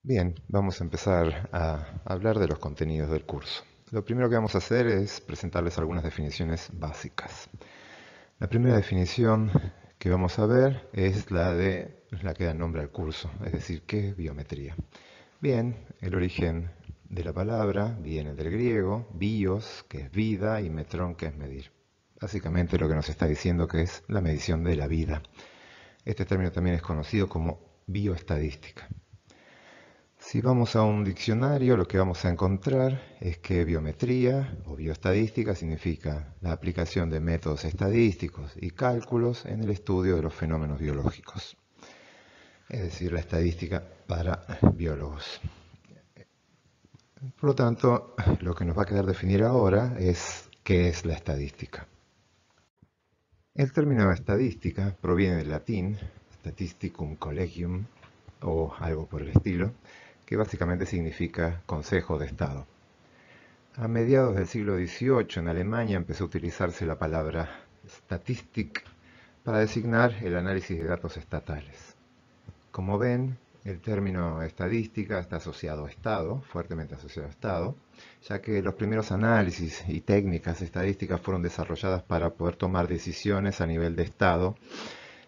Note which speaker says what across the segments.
Speaker 1: Bien, vamos a empezar a hablar de los contenidos del curso. Lo primero que vamos a hacer es presentarles algunas definiciones básicas. La primera definición que vamos a ver es la que da nombre al curso, es decir, ¿qué es biometría? Bien, el origen de la palabra viene del griego, bios, que es vida, y metrón, que es medir. Básicamente lo que nos está diciendo que es la medición de la vida. Este término también es conocido como bioestadística. Si vamos a un diccionario, lo que vamos a encontrar es que biometría o bioestadística significa la aplicación de métodos estadísticos y cálculos en el estudio de los fenómenos biológicos, es decir, la estadística para biólogos. Por lo tanto, lo que nos va a quedar definir ahora es qué es la estadística. El término estadística proviene del latín statisticum collegium o algo por el estilo, que básicamente significa Consejo de Estado. A mediados del siglo XVIII en Alemania empezó a utilizarse la palabra Statistik para designar el análisis de datos estatales. Como ven, el término estadística está asociado a Estado, fuertemente asociado a Estado, ya que los primeros análisis y técnicas estadísticas fueron desarrolladas para poder tomar decisiones a nivel de Estado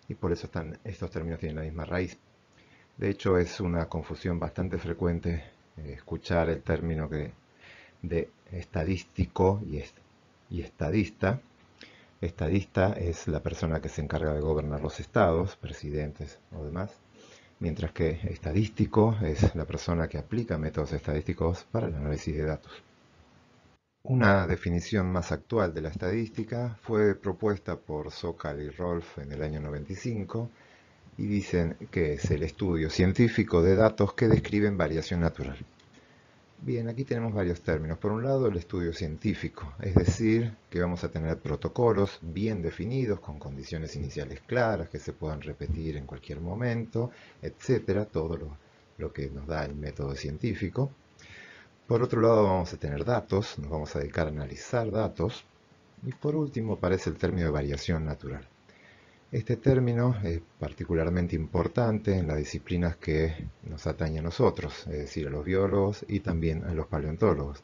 Speaker 1: y por eso estos términos tienen la misma raíz. De hecho, es una confusión bastante frecuente escuchar el término de estadístico y estadista. Estadista es la persona que se encarga de gobernar los estados, presidentes o demás, mientras que estadístico es la persona que aplica métodos estadísticos para el análisis de datos. Una definición más actual de la estadística fue propuesta por Sokal y Rolf en el año 95 y dicen que es el estudio científico de datos que describen variación natural. Bien, aquí tenemos varios términos. Por un lado, el estudio científico, es decir, que vamos a tener protocolos bien definidos, con condiciones iniciales claras, que se puedan repetir en cualquier momento, etcétera, todo lo que nos da el método científico. Por otro lado, vamos a tener datos, nos vamos a dedicar a analizar datos. Y por último, aparece el término de variación natural. Este término es particularmente importante en las disciplinas que nos atañen a nosotros, es decir, a los biólogos y también a los paleontólogos.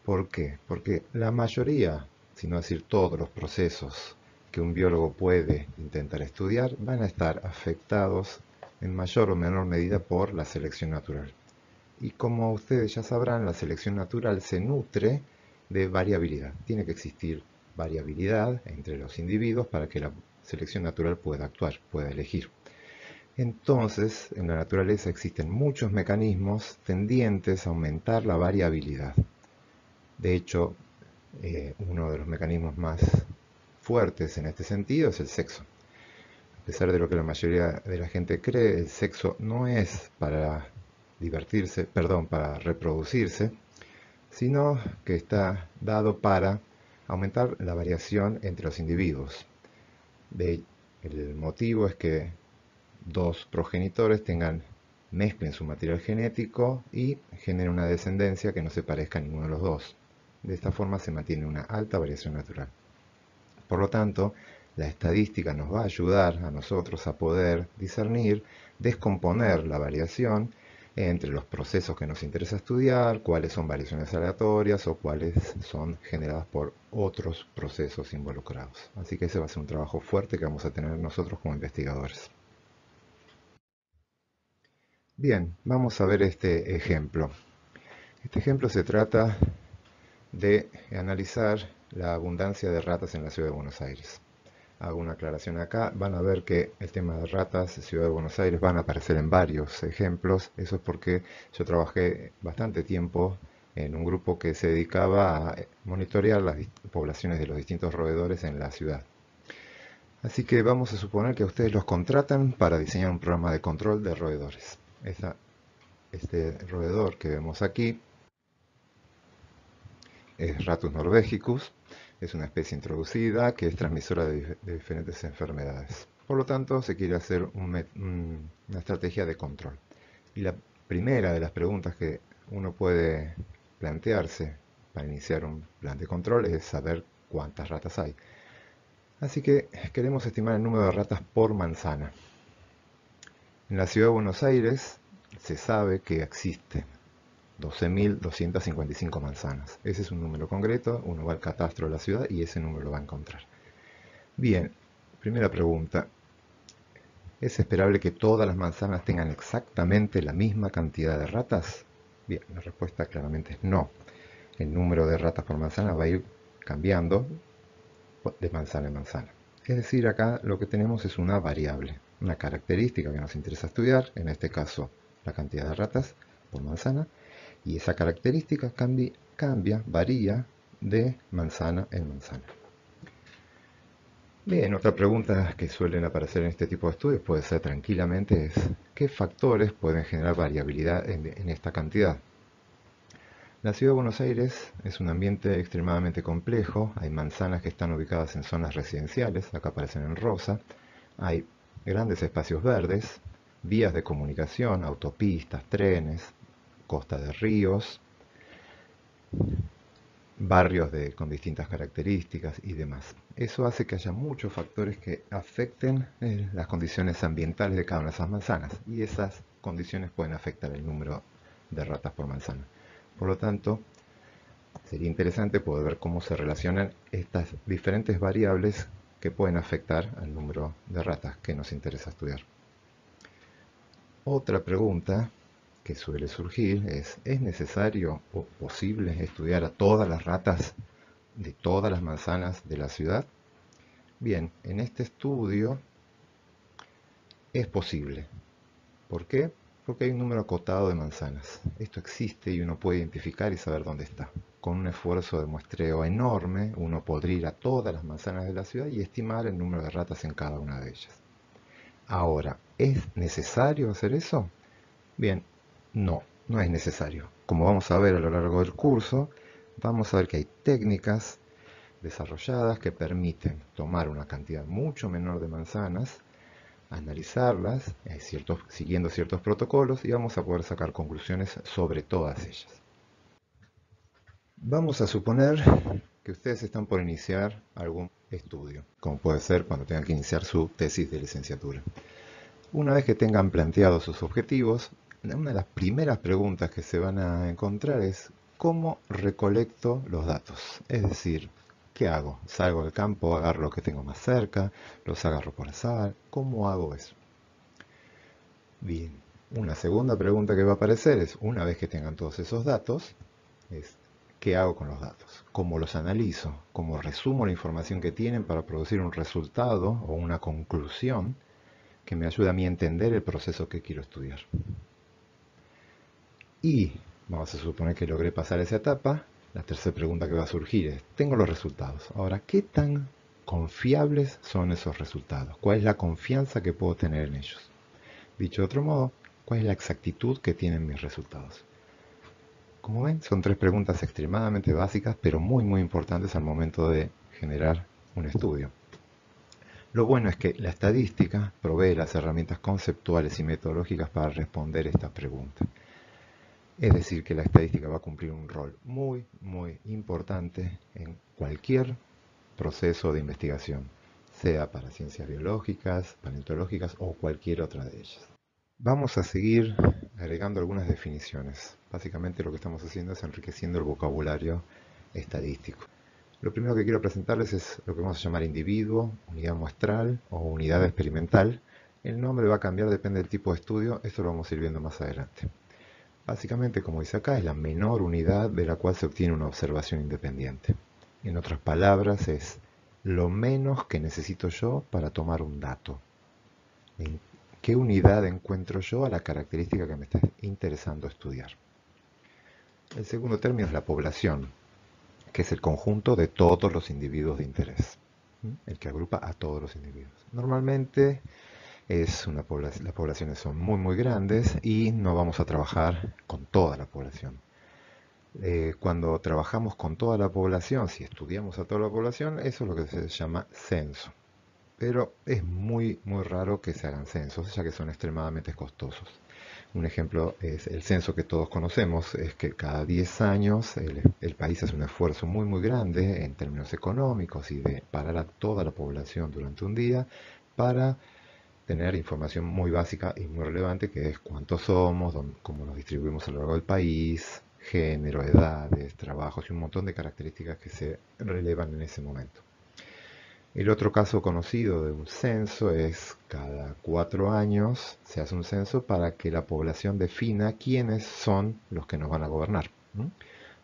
Speaker 1: ¿Por qué? Porque la mayoría, si no decir todos los procesos que un biólogo puede intentar estudiar, van a estar afectados en mayor o menor medida por la selección natural. Y como ustedes ya sabrán, la selección natural se nutre de variabilidad. Tiene que existir variabilidad entre los individuos para que la selección natural pueda actuar, pueda elegir. Entonces, en la naturaleza existen muchos mecanismos tendientes a aumentar la variabilidad. De hecho, uno de los mecanismos más fuertes en este sentido es el sexo. A pesar de lo que la mayoría de la gente cree, el sexo no es para divertirse, perdón, para reproducirse, sino que está dado para aumentar la variación entre los individuos. El motivo es que dos progenitores mezclen su material genético y generen una descendencia que no se parezca a ninguno de los dos. De esta forma se mantiene una alta variación natural. Por lo tanto, la estadística nos va a ayudar a nosotros a poder discernir, descomponer la variación entre los procesos que nos interesa estudiar, cuáles son variaciones aleatorias o cuáles son generadas por otros procesos involucrados. Así que ese va a ser un trabajo fuerte que vamos a tener nosotros como investigadores. Bien, vamos a ver este ejemplo. Este ejemplo se trata de analizar la abundancia de ratas en la ciudad de Buenos Aires. Hago una aclaración acá, van a ver que el tema de ratas en Ciudad de Buenos Aires van a aparecer en varios ejemplos. Eso es porque yo trabajé bastante tiempo en un grupo que se dedicaba a monitorear las poblaciones de los distintos roedores en la ciudad. Así que vamos a suponer que ustedes los contratan para diseñar un programa de control de roedores. Este roedor que vemos aquí es Ratus norvegicus, es una especie introducida que es transmisora de diferentes enfermedades. Por lo tanto, se quiere hacer una estrategia de control. Y la primera de las preguntas que uno puede plantearse para iniciar un plan de control es saber cuántas ratas hay. Así que queremos estimar el número de ratas por manzana. En la ciudad de Buenos Aires, se sabe que existen 12.255 manzanas. Ese es un número concreto, uno va al catastro de la ciudad y ese número lo va a encontrar. Bien, primera pregunta. ¿Es esperable que todas las manzanas tengan exactamente la misma cantidad de ratas? Bien, la respuesta claramente es no. El número de ratas por manzana va a ir cambiando de manzana en manzana. Es decir, acá lo que tenemos es una variable, una característica que nos interesa estudiar, en este caso la cantidad de ratas por manzana, y esa característica cambia, varía de manzana en manzana. Bien, otra pregunta que suelen aparecer en este tipo de estudios puede ser tranquilamente es ¿qué factores pueden generar variabilidad en esta cantidad? La ciudad de Buenos Aires es un ambiente extremadamente complejo, hay manzanas que están ubicadas en zonas residenciales, acá aparecen en rosa, hay grandes espacios verdes, vías de comunicación, autopistas, trenes, costa de ríos, barrios con distintas características y demás. Eso hace que haya muchos factores que afecten las condiciones ambientales de cada una de esas manzanas y esas condiciones pueden afectar el número de ratas por manzana. Por lo tanto, sería interesante poder ver cómo se relacionan estas diferentes variables que pueden afectar al número de ratas que nos interesa estudiar. Otra pregunta que suele surgir ¿es necesario o posible estudiar a todas las ratas de todas las manzanas de la ciudad? Bien, en este estudio es posible. ¿Por qué? Porque hay un número acotado de manzanas. Esto existe y uno puede identificar y saber dónde está. Con un esfuerzo de muestreo enorme, uno podría ir a todas las manzanas de la ciudad y estimar el número de ratas en cada una de ellas. Ahora, ¿es necesario hacer eso? Bien, no es necesario. Como vamos a ver a lo largo del curso, vamos a ver que hay técnicas desarrolladas que permiten tomar una cantidad mucho menor de manzanas, analizarlas, siguiendo ciertos protocolos y vamos a poder sacar conclusiones sobre todas ellas. Vamos a suponer que ustedes están por iniciar algún estudio, como puede ser cuando tengan que iniciar su tesis de licenciatura. Una vez que tengan planteados sus objetivos, una de las primeras preguntas que se van a encontrar es ¿cómo recolecto los datos? Es decir, ¿qué hago? ¿Salgo del campo, agarro lo que tengo más cerca, los agarro por azar? ¿Cómo hago eso? Bien, una segunda pregunta que va a aparecer es, una vez que tengan todos esos datos, es ¿qué hago con los datos? ¿Cómo los analizo? ¿Cómo resumo la información que tienen para producir un resultado o una conclusión que me ayude a mí a entender el proceso que quiero estudiar? Y vamos a suponer que logré pasar esa etapa. La tercera pregunta que va a surgir es, tengo los resultados. Ahora, ¿qué tan confiables son esos resultados? ¿Cuál es la confianza que puedo tener en ellos? Dicho de otro modo, ¿cuál es la exactitud que tienen mis resultados? Como ven, son tres preguntas extremadamente básicas, pero muy importantes al momento de generar un estudio. Lo bueno es que la estadística provee las herramientas conceptuales y metodológicas para responder estas preguntas. Es decir, que la estadística va a cumplir un rol muy importante en cualquier proceso de investigación, sea para ciencias biológicas, paleontológicas o cualquier otra de ellas. Vamos a seguir agregando algunas definiciones. Básicamente lo que estamos haciendo es enriqueciendo el vocabulario estadístico. Lo primero que quiero presentarles es lo que vamos a llamar individuo, unidad muestral o unidad experimental. El nombre va a cambiar, depende del tipo de estudio, esto lo vamos a ir viendo más adelante. Básicamente, como dice acá, es la menor unidad de la cual se obtiene una observación independiente. En otras palabras, es lo menos que necesito yo para tomar un dato. ¿En qué unidad encuentro yo a la característica que me está interesando estudiar? El segundo término es la población, que es el conjunto de todos los individuos de interés, el que agrupa a todos los individuos. Normalmente las poblaciones son muy grandes y no vamos a trabajar con toda la población. Cuando trabajamos con toda la población, si estudiamos a toda la población, eso es lo que se llama censo. Pero es muy raro que se hagan censos, ya que son extremadamente costosos. Un ejemplo es el censo que todos conocemos, es que cada 10 años el país hace un esfuerzo muy grande en términos económicos y de parar a toda la población durante un día para tener información muy básica y muy relevante, que es cuántos somos, cómo nos distribuimos a lo largo del país, género, edades, trabajos y un montón de características que se relevan en ese momento. El otro caso conocido de un censo es cada 4 años se hace un censo para que la población defina quiénes son los que nos van a gobernar.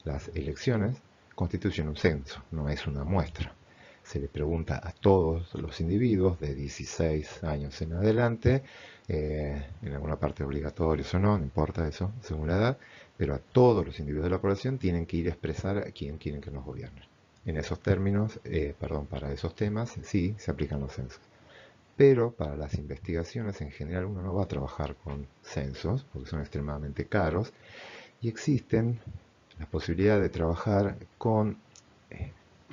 Speaker 1: Las elecciones constituyen un censo, no es una muestra. Se le pregunta a todos los individuos de 16 años en adelante, en alguna parte obligatorios o no, no importa eso, según la edad, pero a todos los individuos de la población tienen que ir a expresar a quién quieren que nos gobierne. En esos términos, para esos temas, sí, se aplican los censos. Pero para las investigaciones en general uno no va a trabajar con censos, porque son extremadamente caros, y existen la posibilidad de trabajar con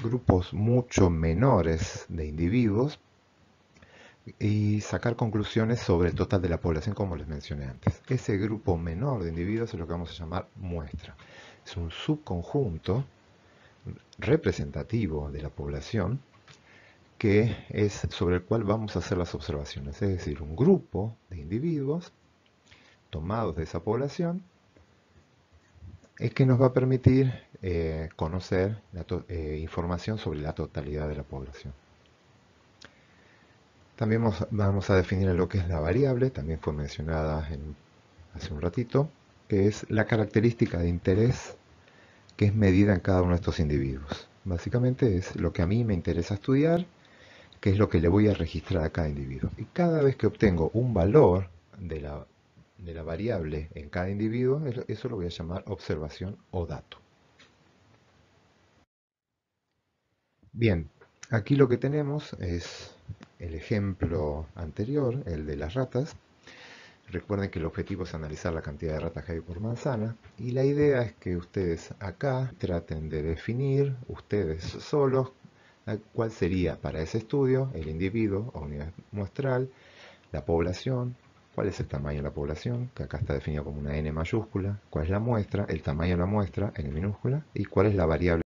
Speaker 1: grupos mucho menores de individuos y sacar conclusiones sobre el total de la población, como les mencioné antes. Ese grupo menor de individuos es lo que vamos a llamar muestra. Es un subconjunto representativo de la población que es sobre el cual vamos a hacer las observaciones, es decir, un grupo de individuos tomados de esa población es que nos va a permitir conocer información sobre la totalidad de la población. También vamos a definir lo que es la variable, también fue mencionada hace un ratito, que es la característica de interés que es medida en cada uno de estos individuos. Básicamente es lo que a mí me interesa estudiar, que es lo que le voy a registrar a cada individuo. Y cada vez que obtengo un valor de la variable en cada individuo, eso lo voy a llamar observación o dato. Bien, aquí lo que tenemos es el ejemplo anterior, el de las ratas. Recuerden que el objetivo es analizar la cantidad de ratas que hay por manzana, y la idea es que ustedes acá traten de definir, ustedes solos, cuál sería para ese estudio el individuo o unidad muestral, la población, cuál es el tamaño de la población, que acá está definido como una N mayúscula, cuál es la muestra, el tamaño de la muestra, N minúscula, y cuál es la variable